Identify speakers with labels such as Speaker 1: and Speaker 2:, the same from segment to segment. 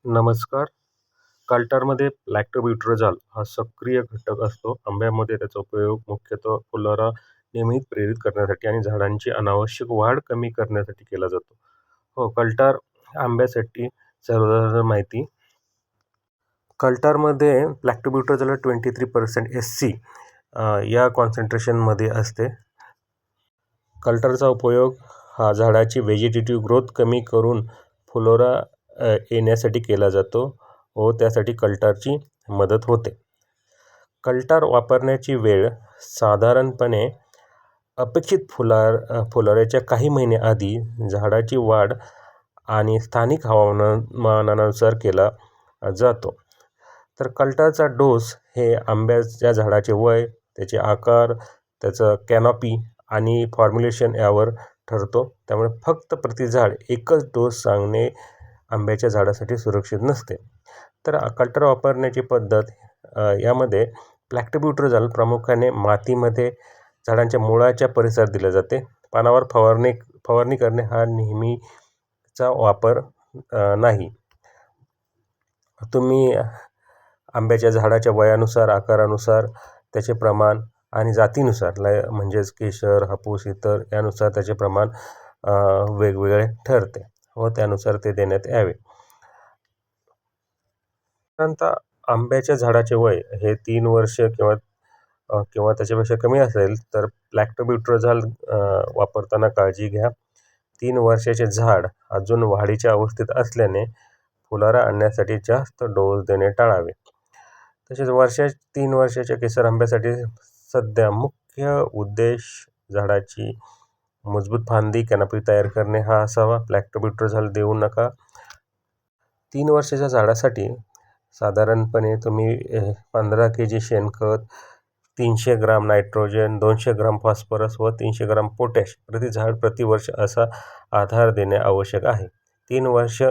Speaker 1: नमस्कार. काल्टारमध्ये लॅक्टोब्यूट्राझोल हा सक्रिय घटक असतो. आंब्यामध्ये त्याचा उपयोग मुख्यतः फुलोरा नियमित प्रेरित करण्यासाठी आणि झाडांची अनावश्यक वाढ कमी करण्यासाठी केला जातो. कल्टार आंब्यासाठी सर्वसाधारण माहिती. कल्टारमध्ये लॅक्टोब्यूट्राझोल 23% SC या कॉन्सन्ट्रेशनमध्ये असते. कल्टारचा उपयोग हा झाडाची व्हेजिटेटिव्ह ग्रोथ कमी करून फुलोरा येण्यासाठी केला जातो व त्यासाठी कल्टारची मदत होते. कल्टार वापरण्याची वेळ साधारणपणे अपेक्षित फुलोऱ्याच्या काही महिने आधी झाडाची वाढ आणि स्थानिक हवामानानुसार केला जातो. तर कल्टारचा डोस हे आंब्याच्या झाडाचे वय, त्याचे आकार, त्याचं कॅनॉपी आणि फॉर्म्युलेशन यावर ठरतो. त्यामुळे फक्त प्रति झाड एकच डोस सांगणे आंब्याच्या झाडासाठी सुरक्षित नसते. तर कल्टार वापरण्याची पद्धत यामध्ये लॅक्टोब्यूट्राझोल प्रामुख्याने मातीमध्ये झाडांच्या मुळाच्या परिसरात दिले जाते. पानावर फवारणी करणे हा नेहमीचा वापर नाही. तुम्ही आंब्याच्या झाडाच्या वयानुसार, आकारानुसार, त्याचे प्रमाण आणि जातीनुसार म्हणजेच केशर, हापूस इतर यानुसार त्याचे प्रमाण वेगवेगळे ठरते व त्यानुसार ते देण्यात यावे. साधारणतः आंब्याच्या झाडाचे वय हे 3 वर्ष किंवा त्याच्यापेक्षा कमी असेल तर लॅक्टोब्यूट्राझोल वापरताना काळजी घ्या. 3 वर्षाचे झाड अजून वाढीच्या अवस्थेत असल्याने फुलोरा आणण्यासाठी जास्त डोस देणे टाळावे. तसेच 3 वर्षाच्या केसर आंब्यासाठी सध्या मुख्य उद्देश झाडाची मजबूत फांदी कॅनॉपी तयार करणे हा असावा. लॅक्टोब्यूट्राझोल देऊ नका. 3 वर्षाच्या झाडासाठी साधारणपणे तुम्ही 15 kg शेणखत, 300 ग्राम नायट्रोजन, 200 ग्राम फॉस्फरस व 300 ग्राम पोटॅश प्रति झाड प्रतिवर्ष असा आधार देणे आवश्यक आहे. 3 वर्ष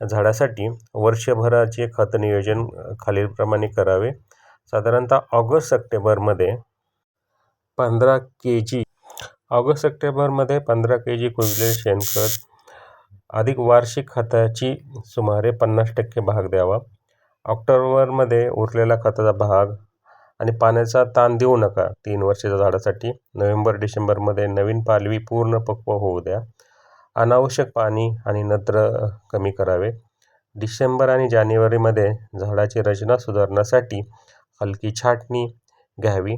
Speaker 1: झाडासाठी वर्षभराचे खत नियोजन खालीलप्रमाणे करावे. साधारणतः ऑगस्ट-सप्टेंबरमध्ये 15 kg कुजलेले शेणखत अधिक वार्षिक खताची सुमारे 50% भाग द्यावा. ऑक्टोबरमध्ये उरलेला खताचा भाग आणि पाण्याचा ताण देऊ नका. 3 वर्षाच्या झाडासाठी नोव्हेंबर-डिसेंबरमध्ये नवीन पालवी पूर्ण पक्व होऊ द्या. अनावश्यक पाणी आणि नत्र कमी करावे. डिसेंबर आणि जानेवारीमध्ये झाडाची रचना सुधारण्यासाठी हलकी छाटणी घ्यावी.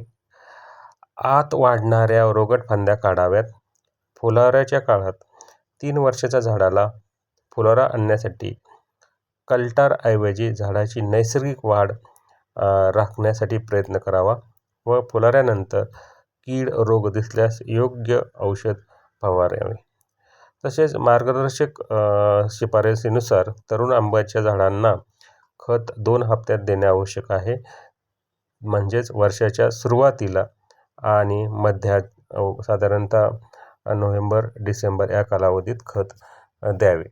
Speaker 1: आत वाढणाऱ्या रोगट फांद्या काढाव्यात. फुलोऱ्याच्या काळात 3 वर्षाच्या झाडाला फुलोरा आणण्यासाठी कल्टारऐवजी झाडाची नैसर्गिक वाढ राखण्यासाठी प्रयत्न करावा व फुलोऱ्यानंतर कीड रोग दिसल्यास योग्य औषध फवारावे. तसेच मार्गदर्शक शिफारसीनुसार तरुण आंब्याच्या झाडांना खत 2 हप्त्यात देणे आवश्यक आहे. म्हणजेच वर्षाच्या सुरुवातीला आणि मध्यात साधारणतः नोव्हेंबर-डिसेंबर या कालावधीत खत द्यावे.